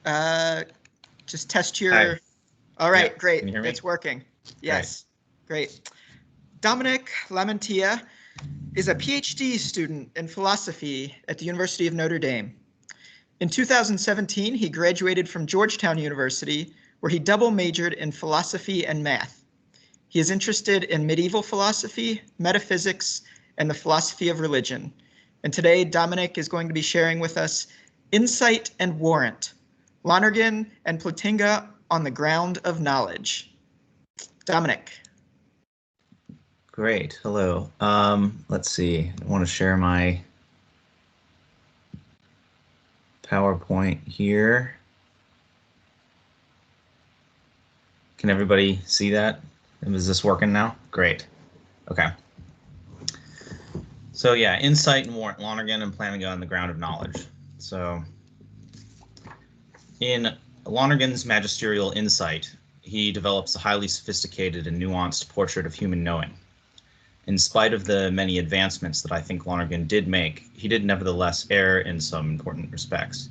Just test your. Hi. All right, Yep. great. Can you hear me? It's working. Yes, great. Dominic LaMantia is a PhD student in philosophy at the University of Notre Dame. In 2017, he graduated from Georgetown University, where he double majored in philosophy and math. He is interested in medieval philosophy, metaphysics, and the philosophy of religion. And today, Dominic is going to be sharing with us Insight and Warrant, Lonergan and Plantinga on the Ground of Knowledge. Dominic. Great. Hello. Let's see. I want to share my PowerPoint here. Can everybody see that? Is this working now? Great. Okay. So yeah, Insight and Warrant, Lonergan and Plantinga on the Ground of Knowledge. So in Lonergan's magisterial Insight, he develops a highly sophisticated and nuanced portrait of human knowing. In spite of the many advancements that I think Lonergan did make, he did nevertheless err in some important respects.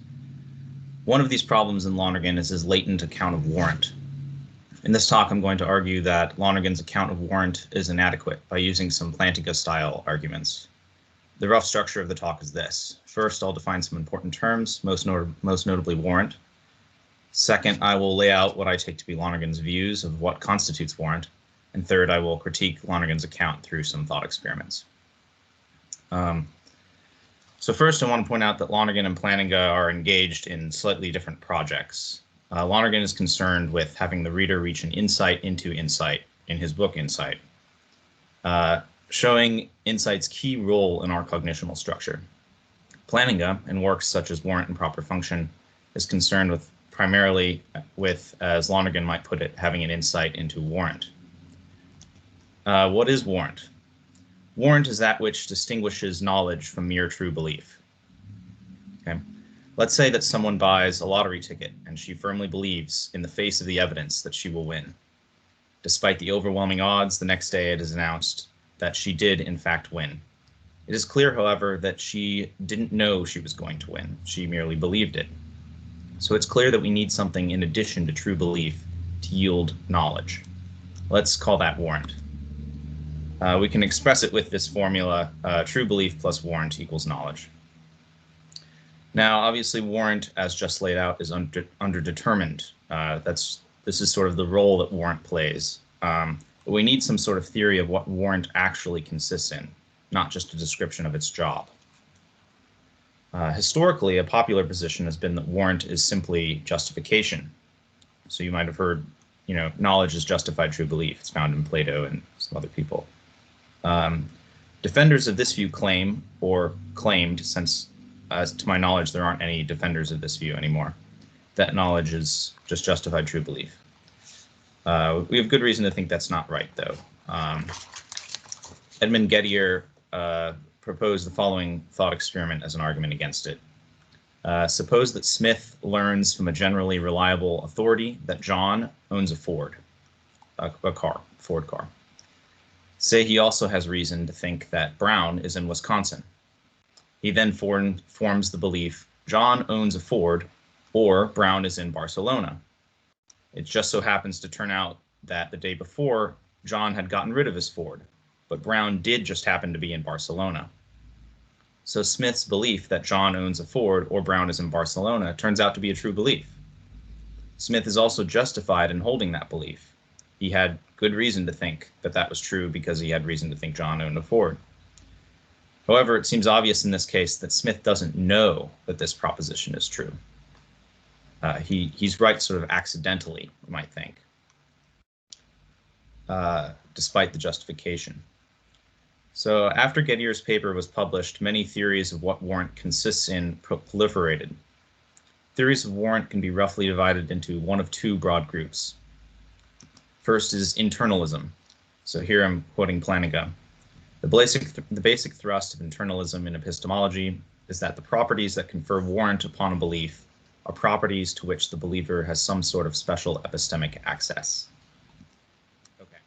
One of these problems in Lonergan is his latent account of warrant. In this talk, I'm going to argue that Lonergan's account of warrant is inadequate by using some Plantinga-style arguments. The rough structure of the talk is this. First, I'll define some important terms, most notably warrant. Second, I will lay out what I take to be Lonergan's views of what constitutes warrant. And third, I will critique Lonergan's account through some thought experiments. So first, I want to point out that Lonergan and Plantinga are engaged in slightly different projects. Lonergan is concerned with having the reader reach an insight into insight in his book Insight, showing insight's key role in our cognitional structure. Plantinga, in works such as Warrant and Proper Function, is concerned with primarily with, as Lonergan might put it, having an insight into warrant. What is warrant? Warrant is that which distinguishes knowledge from mere true belief. Okay. Let's say that someone buys a lottery ticket and she firmly believes in the face of the evidence that she will win. Despite the overwhelming odds, the next day it is announced that she did in fact win. It is clear, however, that she didn't know she was going to win. She merely believed it. So it's clear that we need something in addition to true belief to yield knowledge. Let's call that warrant. We can express it with this formula, true belief plus warrant equals knowledge. Now, obviously, warrant, as just laid out, is underdetermined. This is sort of the role that warrant plays. But we need some sort of theory of what warrant actually consists in, not just a description of its job. Historically, a popular position has been that warrant is simply justification. So you might have heard, knowledge is justified true belief. It's found in Plato and some other people. Defenders of this view claim, or claimed, since to my knowledge there aren't any defenders of this view anymore, that knowledge is just justified true belief. We have good reason to think that's not right, though. Edmund Gettier proposed the following thought experiment as an argument against it. Suppose that Smith learns from a generally reliable authority that John owns a Ford car. Say he also has reason to think that Brown is in Wisconsin. He then forms the belief John owns a Ford or Brown is in Barcelona. It just so happens to turn out that the day before, John had gotten rid of his Ford, but Brown did just happen to be in Barcelona. So Smith's belief that John owns a Ford or Brown is in Barcelona turns out to be a true belief. Smith is also justified in holding that belief. He had good reason to think that that was true because he had reason to think John owned a Ford. However, it seems obvious in this case that Smith doesn't know that this proposition is true. He's right sort of accidentally, we might think, despite the justification. So after Gettier's paper was published, many theories of what warrant consists in proliferated. Theories of warrant can be roughly divided into one of two broad groups. First is internalism. So here I'm quoting Plantinga. The basic thrust of internalism in epistemology is that the properties that confer warrant upon a belief are properties to which the believer has some sort of special epistemic access. Okay,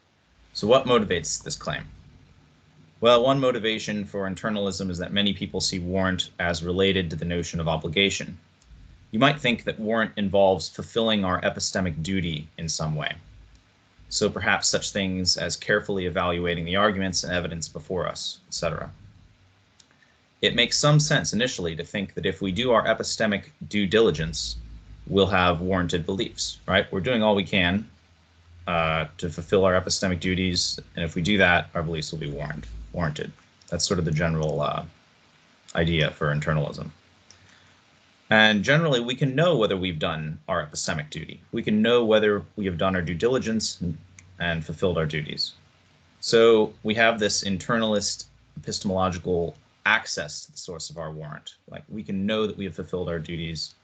so what motivates this claim? Well, one motivation for internalism is that many people see warrant as related to the notion of obligation. You might think that warrant involves fulfilling our epistemic duty in some way. So perhaps such things as carefully evaluating the arguments and evidence before us, etc. It makes some sense initially to think that if we do our epistemic due diligence, we'll have warranted beliefs, right? We're doing all we can to fulfill our epistemic duties, and if we do that, our beliefs will be warranted. That's sort of the general idea for internalism. And generally, we can know whether we've done our epistemic duty. We can know whether we have done our due diligence and fulfilled our duties. So we have this internalist epistemological access to the source of our warrant. Like, we can know that we have fulfilled our duties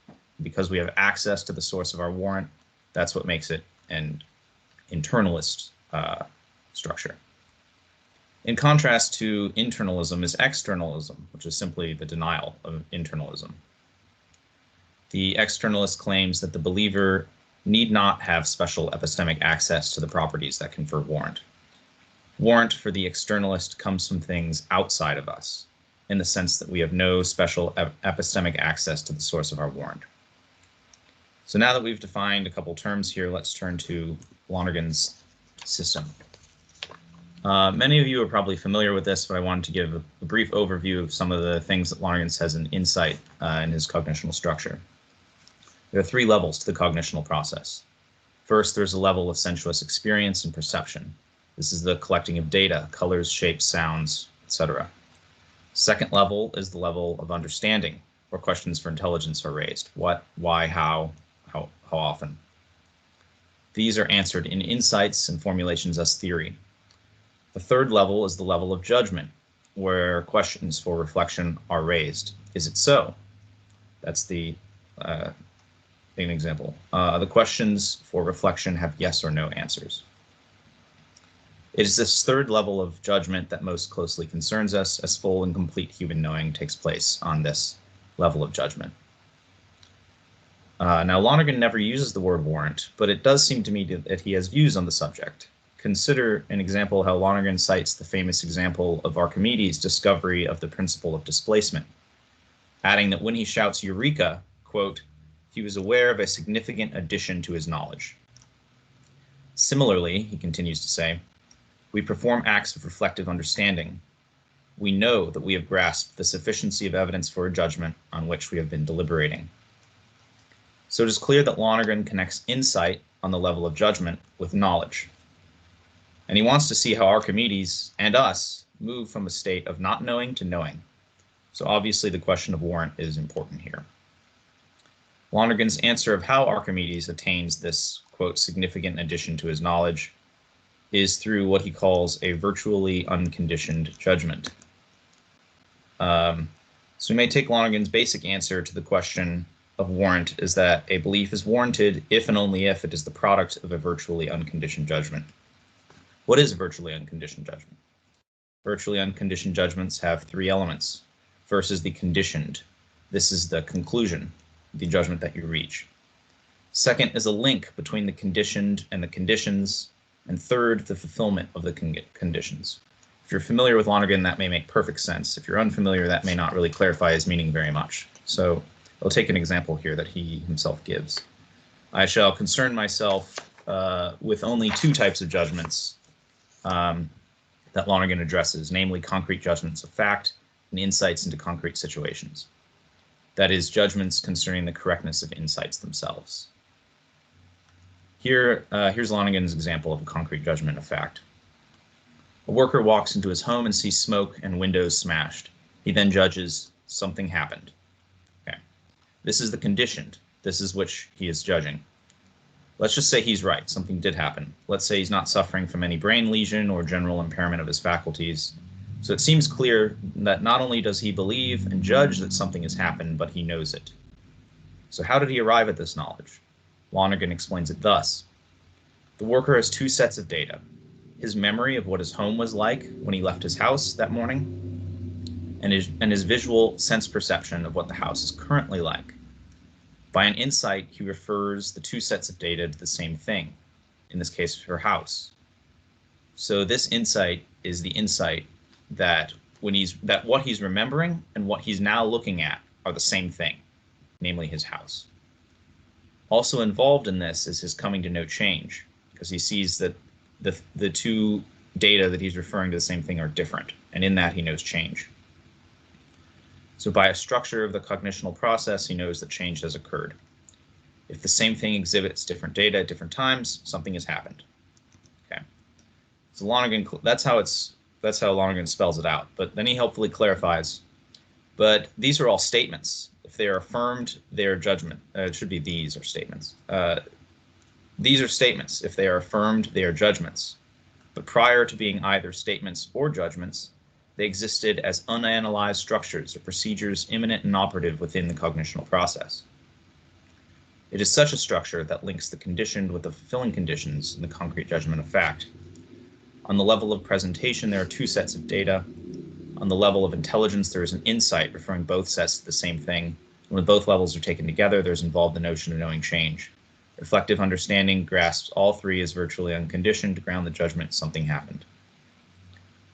because we have access to the source of our warrant. That's what makes it an internalist structure. In contrast to internalism is externalism, which is simply the denial of internalism. The externalist claims that the believer need not have special epistemic access to the properties that confer warrant. Warrant for the externalist comes from things outside of us, in the sense that we have no special epistemic access to the source of our warrant. So now that we've defined a couple terms here, let's turn to Lonergan's system. Many of you are probably familiar with this, but I wanted to give a brief overview of some of the things that Lonergan says in Insight in his cognitional structure. There are three levels to the cognitional process. First, there's a level of sensuous experience and perception. This is the collecting of data, colors, shapes, sounds, etc. Second level is the level of understanding, where questions for intelligence are raised. What, why, how often? These are answered in insights and formulations as theory. The third level is the level of judgment, where questions for reflection are raised. Is it so? That's the an example. The questions for reflection have yes or no answers. It is this third level of judgment that most closely concerns us, as full and complete human knowing takes place on this level of judgment. Now, Lonergan never uses the word warrant, but it does seem to me that he has views on the subject. Consider an example how Lonergan cites the famous example of Archimedes' discovery of the principle of displacement, adding that when he shouts "Eureka," quote, he was aware of a significant addition to his knowledge. Similarly, he continues to say, we perform acts of reflective understanding. We know that we have grasped the sufficiency of evidence for a judgment on which we have been deliberating. So it is clear that Lonergan connects insight on the level of judgment with knowledge. And he wants to see how Archimedes and us move from a state of not knowing to knowing. So obviously the question of warrant is important here. Lonergan's answer of how Archimedes attains this, quote, significant addition to his knowledge is through what he calls a virtually unconditioned judgment. So we may take Lonergan's basic answer to the question of warrant is that a belief is warranted if and only if it is the product of a virtually unconditioned judgment. What is a virtually unconditioned judgment? Virtually unconditioned judgments have three elements. First is the conditioned. This is the conclusion, the judgment that you reach. Second is a link between the conditioned and the conditions. And third, the fulfillment of the conditions. If you're familiar with Lonergan, that may make perfect sense. If you're unfamiliar, that may not really clarify his meaning very much. So I'll take an example here that he himself gives. I shall concern myself with only two types of judgments that Lonergan addresses, namely concrete judgments of fact and insights into concrete situations. That is, judgments concerning the correctness of insights themselves. Here's Lonergan's example of a concrete judgment of fact. A worker walks into his home and sees smoke and windows smashed. He then judges something happened. Okay. This is the conditioned. This is which he is judging. Let's just say he's right. Something did happen. Let's say he's not suffering from any brain lesion or general impairment of his faculties. So it seems clear that not only does he believe and judge that something has happened, but he knows it. So how did he arrive at this knowledge? Lonergan explains it thus. The worker has two sets of data. His memory of what his home was like when he left his house that morning, and his visual sense perception of what the house is currently like. By an insight, he refers the two sets of data to the same thing, in this case, her house. So this insight is the insight that what he's remembering and what he's now looking at are the same thing, namely his house. Also involved in this is his coming to know change, because he sees that the two data that he's referring to the same thing are different, and in that he knows change. So by a structure of the cognitional process, he knows that change has occurred. If the same thing exhibits different data at different times, something has happened. Okay. So Lonergan, that's how Lonergan spells it out. But then he helpfully clarifies, but these are all statements. If they are affirmed, they are judgment. It should be these are statements. These are statements. If they are affirmed, they are judgments. But prior to being either statements or judgments, they existed as unanalyzed structures or procedures immanent and operative within the cognitional process. It is such a structure that links the conditioned with the fulfilling conditions in the concrete judgment of fact. On the level of presentation, there are two sets of data. On the level of intelligence, there is an insight referring both sets to the same thing. And when both levels are taken together, there's involved the notion of knowing change. Reflective understanding grasps all three as virtually unconditioned to ground the judgment something happened.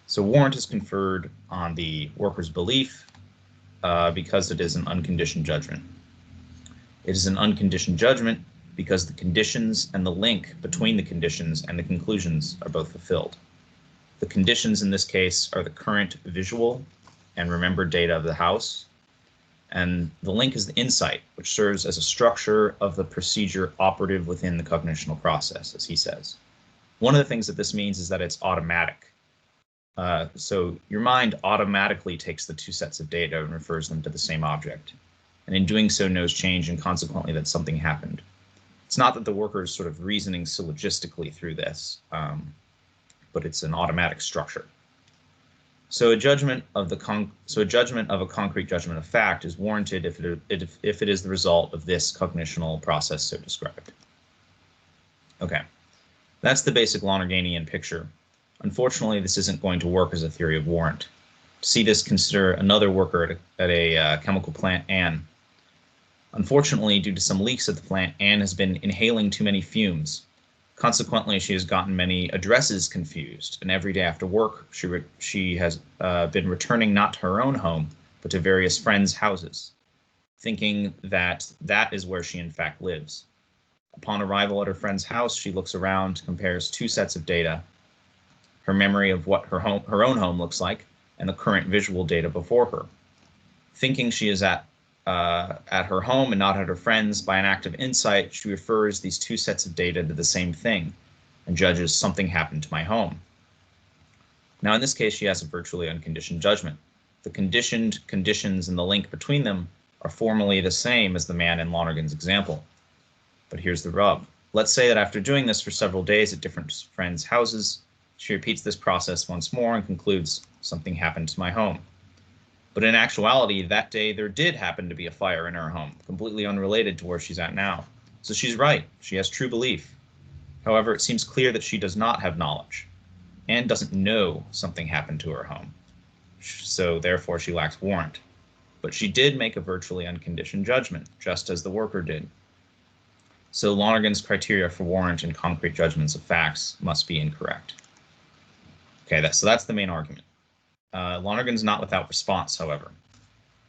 So warrant is conferred on the worker's belief because it is an unconditioned judgment. It is an unconditioned judgment because the conditions and the link between the conditions and the conclusions are both fulfilled. The conditions in this case are the current visual and remembered data of the house, and the link is the insight, which serves as a structure of the procedure operative within the cognitional process, as he says. One of the things that this means is that it's automatic. So your mind automatically takes the two sets of data and refers them to the same object, and in doing so knows change and consequently that something happened. It's not that the worker is sort of reasoning syllogistically through this, but it's an automatic structure. So a judgment of a concrete judgment of fact is warranted if it is the result of this cognitional process so described. Okay, that's the basic Lonerganian picture. Unfortunately, this isn't going to work as a theory of warrant. To see this, consider another worker at a chemical plant, Anne. Unfortunately, due to some leaks at the plant, Anne has been inhaling too many fumes. Consequently, she has gotten many addresses confused, and every day after work, she has been returning not to her own home, but to various friends' houses, thinking that that is where she in fact lives. Upon arrival at her friend's house, she looks around, compares two sets of data, her memory of what her own home looks like, and the current visual data before her. Thinking she is at her home and not at her friend's, by an act of insight, she refers these two sets of data to the same thing and judges something happened to my home. Now, in this case, she has a virtually unconditioned judgment. The conditioned conditions and the link between them are formally the same as the man in Lonergan's example. But here's the rub. Let's say that after doing this for several days at different friends' houses, she repeats this process once more and concludes something happened to my home. But in actuality, that day there did happen to be a fire in her home, completely unrelated to where she's at now. So she's right. She has true belief. However, it seems clear that she does not have knowledge and doesn't know something happened to her home. So therefore, she lacks warrant. But she did make a virtually unconditioned judgment, just as the worker did. So Lonergan's criteria for warrant in concrete judgments of facts must be incorrect. Okay, so that's the main argument. Lonergan's not without response, however.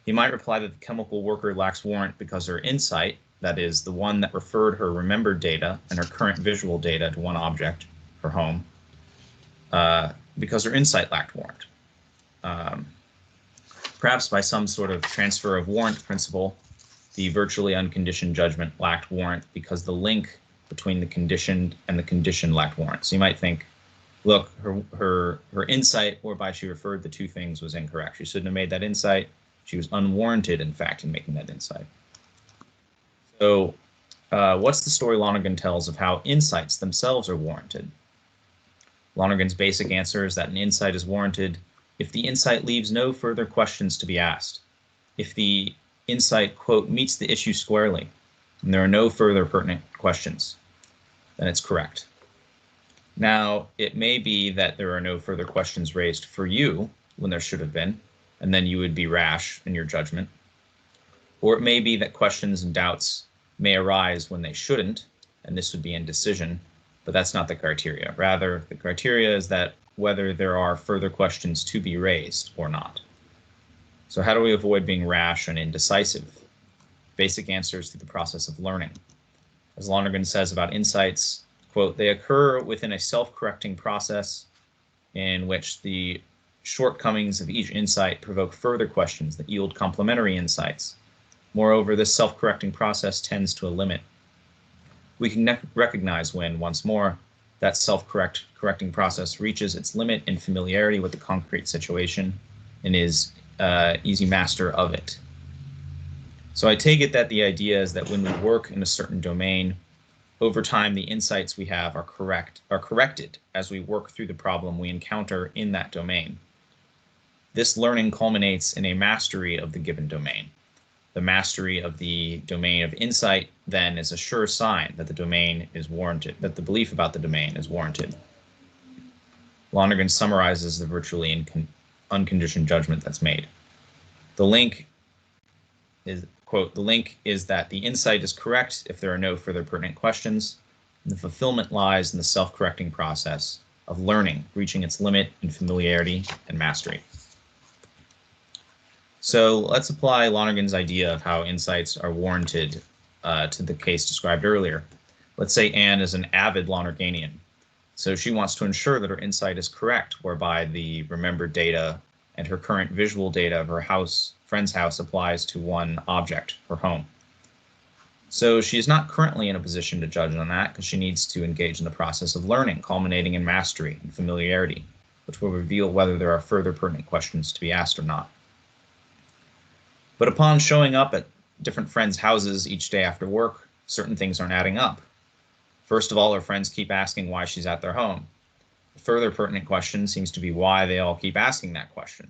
He might reply that the chemical worker lacks warrant because her insight, that is, the one that referred her remembered data and her current visual data to one object, her home, because her insight lacked warrant. Perhaps by some sort of transfer of warrant principle, the virtually unconditioned judgment lacked warrant because the link between the conditioned and the condition lacked warrant. So you might think, look, her insight, whereby she referred the two things, was incorrect. She shouldn't have made that insight. She was unwarranted, in fact, in making that insight. So what's the story Lonergan tells of how insights themselves are warranted? Lonergan's basic answer is that an insight is warranted if the insight leaves no further questions to be asked. If the insight, quote, meets the issue squarely, and there are no further pertinent questions, then it's correct. Now, it may be that there are no further questions raised for you when there should have been, and then you would be rash in your judgment. Or it may be that questions and doubts may arise when they shouldn't, and this would be indecision, but that's not the criteria. Rather, the criteria is that whether there are further questions to be raised or not. So how do we avoid being rash and indecisive? Basic answers through the process of learning. As Lonergan says about insights, quote, they occur within a self-correcting process in which the shortcomings of each insight provoke further questions that yield complementary insights. Moreover, this self-correcting process tends to a limit. We can recognize when, once more, that self-correcting process reaches its limit in familiarity with the concrete situation and is easy master of it. So I take it that the idea is that when we work in a certain domain, over time the insights we have are corrected as we work through the problem we encounter in that domain. This learning culminates in a mastery of the given domain. The mastery of the domain of insight then is a sure sign that the domain is warranted, that the belief about the domain is warranted. Lonergan summarizes the virtually unconditioned judgment that's made. The link is, quote, the link is that the insight is correct if there are no further pertinent questions. And the fulfillment lies in the self-correcting process of learning, reaching its limit in familiarity and mastery. So let's apply Lonergan's idea of how insights are warranted to the case described earlier. Let's say Anne is an avid Lonerganian. So she wants to ensure that her insight is correct, whereby the remembered data and her current visual data of her friend's house applies to one object, her home. So she is not currently in a position to judge on that because she needs to engage in the process of learning, culminating in mastery and familiarity, which will reveal whether there are further pertinent questions to be asked or not. But upon showing up at different friends' houses each day after work, certain things aren't adding up. First of all, her friends keep asking why she's at their home. A further pertinent question seems to be why they all keep asking that question.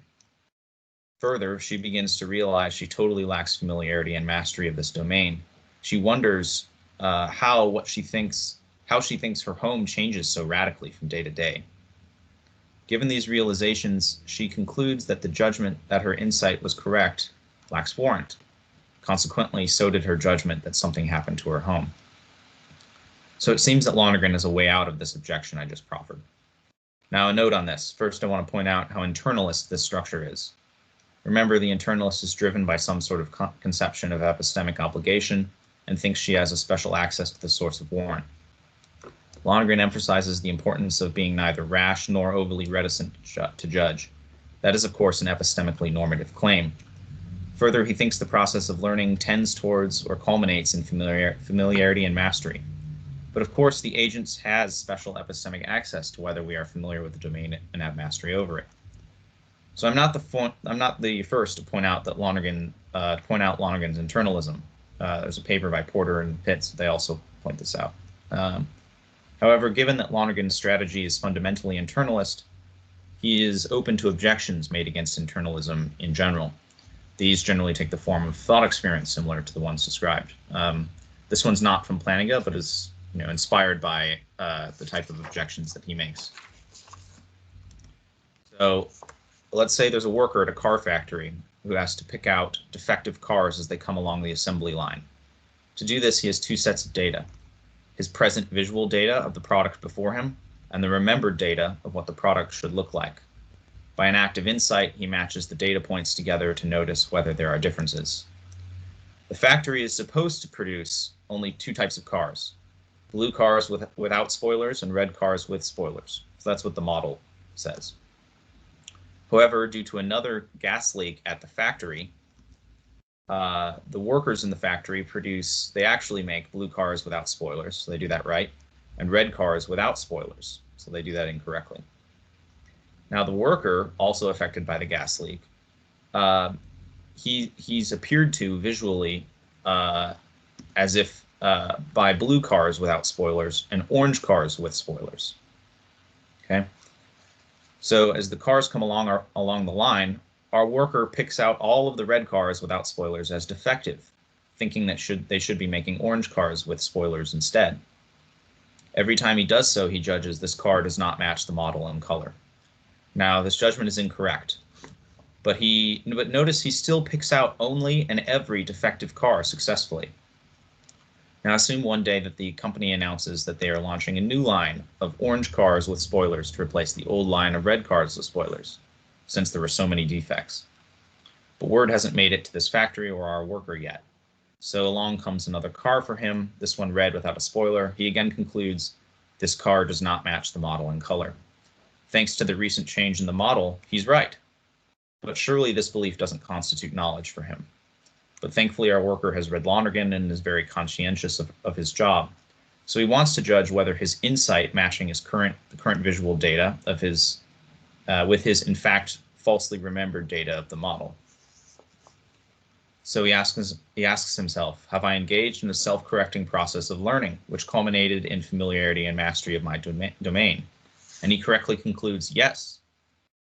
Further, she begins to realize she totally lacks familiarity and mastery of this domain. She wonders how she thinks her home changes so radically from day to day. Given these realizations, she concludes that the judgment that her insight was correct lacks warrant. Consequently, so did her judgment that something happened to her home. So it seems that Lonergan is a way out of this objection I just proffered. Now, a note on this. First, I want to point out how internalist this structure is. Remember, the internalist is driven by some sort of conception of epistemic obligation and thinks she has a special access to the source of warrant. Lonergan emphasizes the importance of being neither rash nor overly reticent to judge. That is, of course, an epistemically normative claim. Further, he thinks the process of learning tends towards or culminates in familiarity and mastery. But of course, the agent has special epistemic access to whether we are familiar with the domain and have mastery over it. So I'm not the first to point out that Lonergan's internalism. There's a paper by Porter and Pitts. They also point this out. However, given that Lonergan's strategy is fundamentally internalist, he is open to objections made against internalism in general. These generally take the form of thought experience similar to the ones described. This one's not from Plantinga, but is inspired by the type of objections that he makes. So let's say there's a worker at a car factory who has to pick out defective cars as they come along the assembly line. To do this, he has two sets of data: his present visual data of the product before him and the remembered data of what the product should look like. By an act of insight, he matches the data points together to notice whether there are differences. The factory is supposed to produce only two types of cars: blue cars without spoilers and red cars with spoilers. So that's what the model says. However, due to another gas leak at the factory, the workers in the factory they actually make blue cars without spoilers, so they do that right, and red cars without spoilers, so they do that incorrectly. Now, the worker, also affected by the gas leak, he's appeared to visually as if by blue cars without spoilers and orange cars with spoilers. Okay. So as the cars come along the line, our worker picks out all of the red cars without spoilers as defective, thinking that they should be making orange cars with spoilers instead. Every time he does so, he judges this car does not match the model in color. Now, this judgment is incorrect, but notice he still picks out only and every defective car successfully. Now, assume one day that the company announces that they are launching a new line of orange cars with spoilers to replace the old line of red cars with spoilers, since there were so many defects. But word hasn't made it to this factory or our worker yet. So along comes another car for him, this one red without a spoiler. He again concludes this car does not match the model in color. Thanks to the recent change in the model, he's right. But surely this belief doesn't constitute knowledge for him. But thankfully our worker has read Lonergan and is very conscientious of his job. So he wants to judge whether his insight matching his current visual data of his with his in fact falsely remembered data of the model. So he asks himself, have I engaged in a self-correcting process of learning, which culminated in familiarity and mastery of my domain? And he correctly concludes, yes.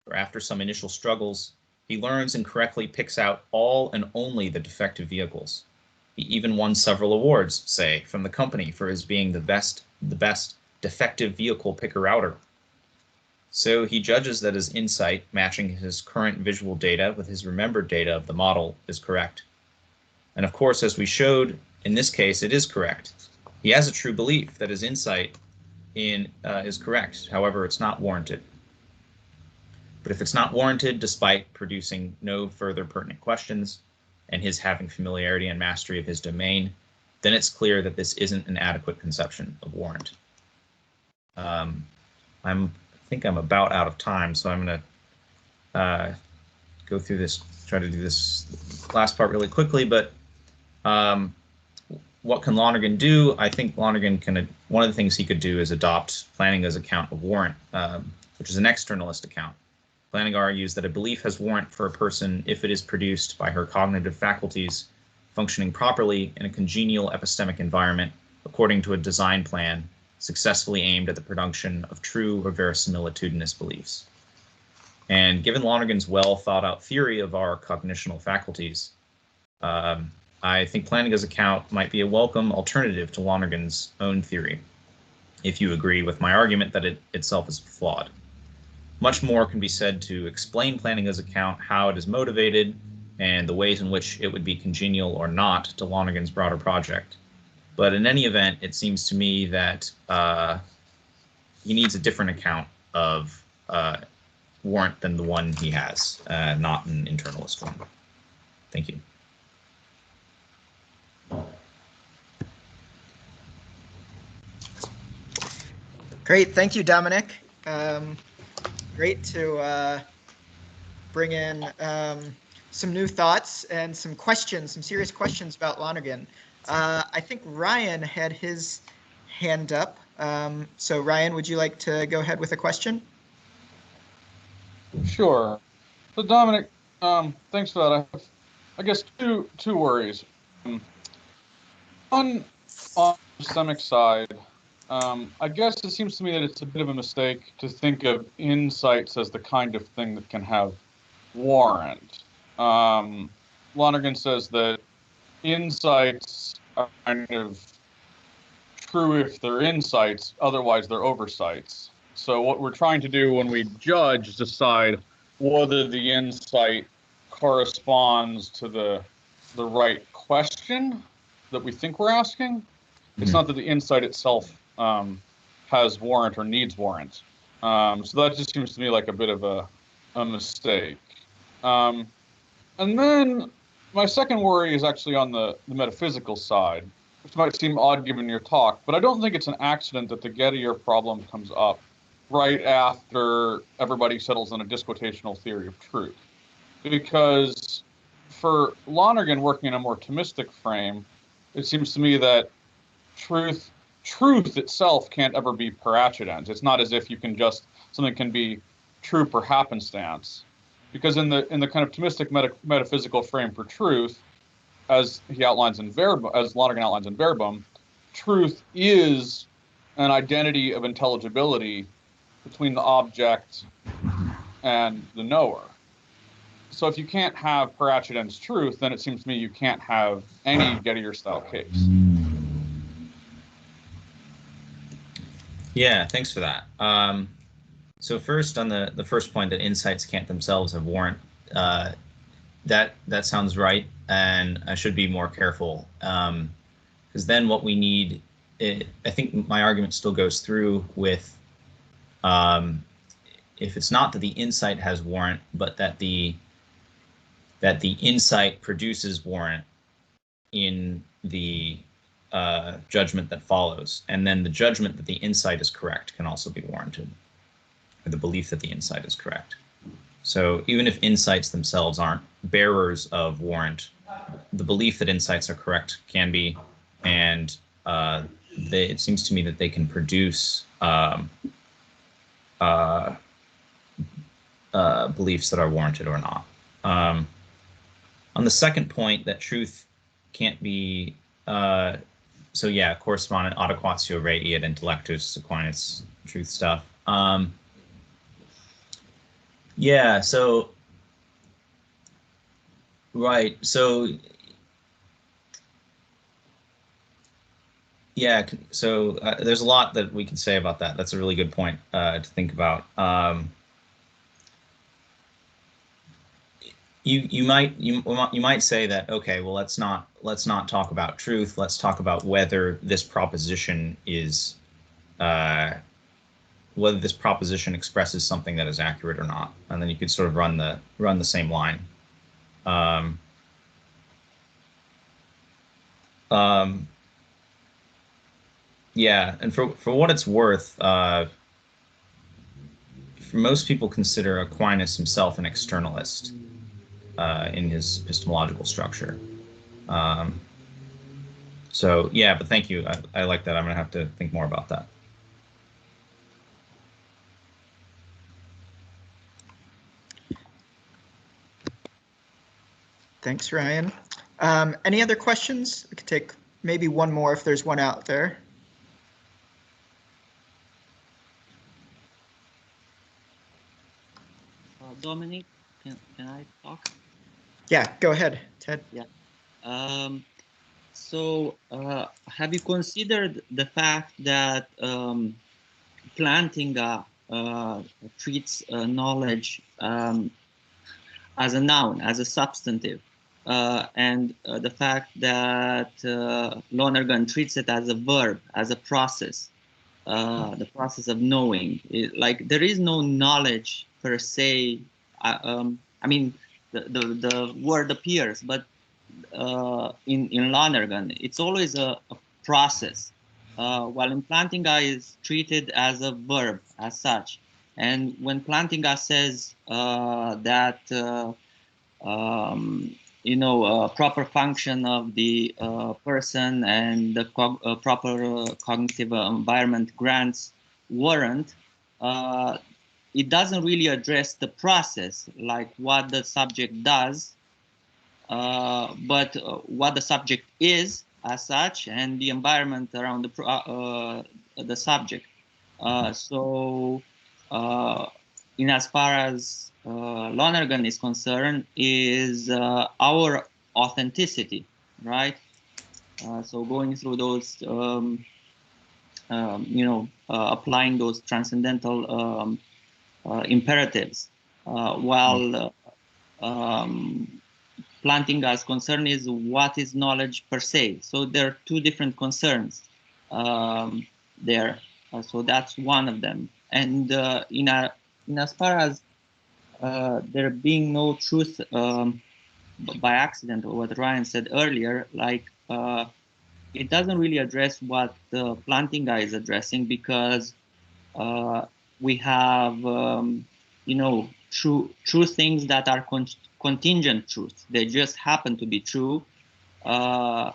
For after some initial struggles, he learns and correctly picks out all and only the defective vehicles. He even won several awards, say, from the company for his being the best defective vehicle picker-outer. So he judges that his insight, matching his current visual data with his remembered data of the model, is correct. And of course, as we showed, in this case, it is correct. He has a true belief that his insight is correct. However, it's not warranted. But if it's not warranted, despite producing no further pertinent questions, and his having familiarity and mastery of his domain, then it's clear that this isn't an adequate conception of warrant. I think I'm about out of time, so I'm going to go through this, try to do this last part really quickly. But what can Lonergan do? I think Lonergan can, one of the things he could do is adopt Plantinga's account of warrant, which is an externalist account. Plantinga argues that a belief has warrant for a person if it is produced by her cognitive faculties functioning properly in a congenial epistemic environment according to a design plan successfully aimed at the production of true or verisimilitudinous beliefs. And given Lonergan's well thought out theory of our cognitional faculties, I think Plantinga's account might be a welcome alternative to Lonergan's own theory, if you agree with my argument that it itself is flawed. Much more can be said to explain Plantinga's account, how it is motivated, and the ways in which it would be congenial or not to Lonergan's broader project. But in any event, it seems to me that he needs a different account of warrant than the one he has, not an internalist one. Thank you. Great, thank you, Dominic. Great to bring in some new thoughts and some questions, some serious questions about Lonergan. I think Ryan had his hand up. So Ryan, would you like to go ahead with a question? Sure. So Dominic, thanks for that. I have, I guess, two worries. On the epistemic side, I guess it seems to me that it's a bit of a mistake to think of insights as the kind of thing that can have warrant. Lonergan says that insights are kind of true if they're insights, otherwise they're oversights. So what we're trying to do when we judge is decide whether the insight corresponds to the right question that we think we're asking. Mm-hmm. It's not that the insight itself has warrant or needs warrant. So that just seems to me like a bit of a mistake. And then my second worry is actually on the metaphysical side, which might seem odd given your talk, but I don't think it's an accident that the Gettier problem comes up right after everybody settles on a disquotational theory of truth. Because for Lonergan working in a more Thomistic frame, it seems to me that truth itself can't ever be per accidens. It's not as if you can just, something can be true per happenstance. Because in the kind of Thomistic metaphysical frame for truth, as he outlines in Verbum, as Lonergan outlines in Verbum, truth is an identity of intelligibility between the object and the knower. So if you can't have per accidens truth, then it seems to me you can't have any Gettier-style case. Yeah, thanks for that. So first, on the first point that insights can't themselves have warrant, that sounds right, and I should be more careful, because then what we need, I think my argument still goes through with, if it's not that the insight has warrant, but that the insight produces warrant in the judgment that follows, and then the judgment that the insight is correct can also be warranted, or the belief that the insight is correct. So even if insights themselves aren't bearers of warrant, the belief that insights are correct can be, and it seems to me that they can produce beliefs that are warranted or not. On the second point, that truth can't be, so yeah, correspondent adequatio rei et intellectus Aquinas truth stuff. Yeah, so, right, so, yeah, so there's a lot that we can say about that. That's a really good point to think about. You might say that, okay, well, let's not talk about truth. Let's talk about whether this proposition is whether this proposition expresses something that is accurate or not, and then you could sort of run the same line. Yeah, and for what it's worth, most people consider Aquinas himself an externalist in his epistemological structure. So yeah, but thank you. I like that. I'm gonna have to think more about that. Thanks, Ryan. Any other questions? We could take maybe one more if there's one out there. Dominic, can I talk? Yeah, go ahead, Ted. Yeah. So have you considered the fact that Plantinga treats knowledge as a noun, as a substantive, and the fact that Lonergan treats it as a verb, as a process, the process of knowing? Like, there is no knowledge per se. I mean, the word appears, but in Lonergan, it's always a process, while in Plantinga is treated as a verb, as such. And when Plantinga says that proper function of the person and the proper cognitive environment grants warrant, it doesn't really address the process, like what the subject does, but what the subject is as such, and the environment around the subject. So in as far as Lonergan is concerned, is our authenticity, right? So going through those, applying those transcendental imperatives, while Plantinga's concern is what is knowledge per se. So there are two different concerns there. So that's one of them. And in as far as there being no truth by accident, or what Ryan said earlier, like it doesn't really address what Plantinga is addressing, because we have true things that are contingent truths. They just happen to be true. Those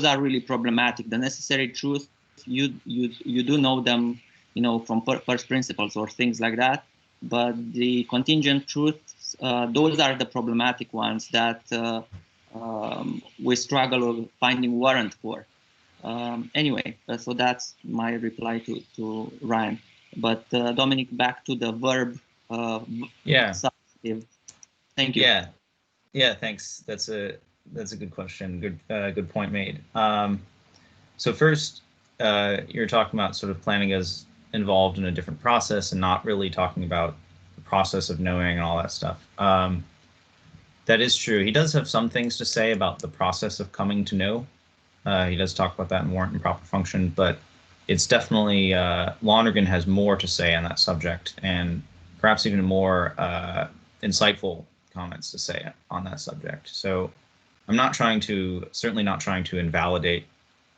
are really problematic. The necessary truth, you do know them, from first principles or things like that. But the contingent truths, those are the problematic ones that we struggle with finding warrant for. Anyway, so that's my reply to Ryan. But Dominic, back to the verb. Yeah. Substantive. Thank you. Yeah. Thanks. That's a good question. Good point made. So first, you're talking about sort of Plantinga's involved in a different process and not really talking about the process of knowing and all that stuff. That is true. He does have some things to say about the process of coming to know. He does talk about that in Warrant and Proper Function, but it's definitely Lonergan has more to say on that subject, and perhaps even more insightful comments to say on that subject. So I'm not certainly not trying to invalidate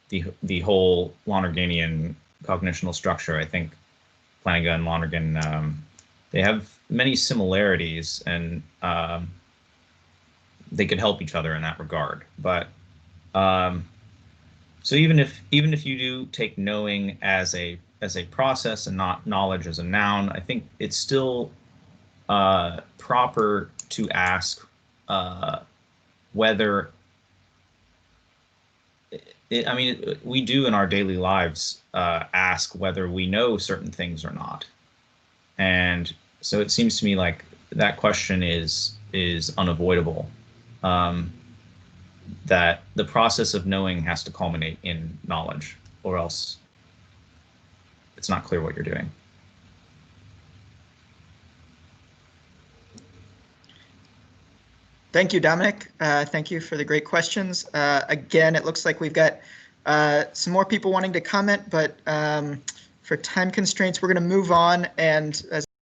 the whole Lonerganian cognitional structure. I think Plantinga and Lonergan, they have many similarities, and they could help each other in that regard. But so even if you do take knowing as a process and not knowledge as a noun, I think it's still proper to ask whether I mean, we do in our daily lives ask whether we know certain things or not. And so it seems to me like that question is unavoidable, that the process of knowing has to culminate in knowledge, or else it's not clear what you're doing. Thank you, Dominic. Thank you for the great questions. Again, it looks like we've got some more people wanting to comment, but for time constraints, we're going to move on. And as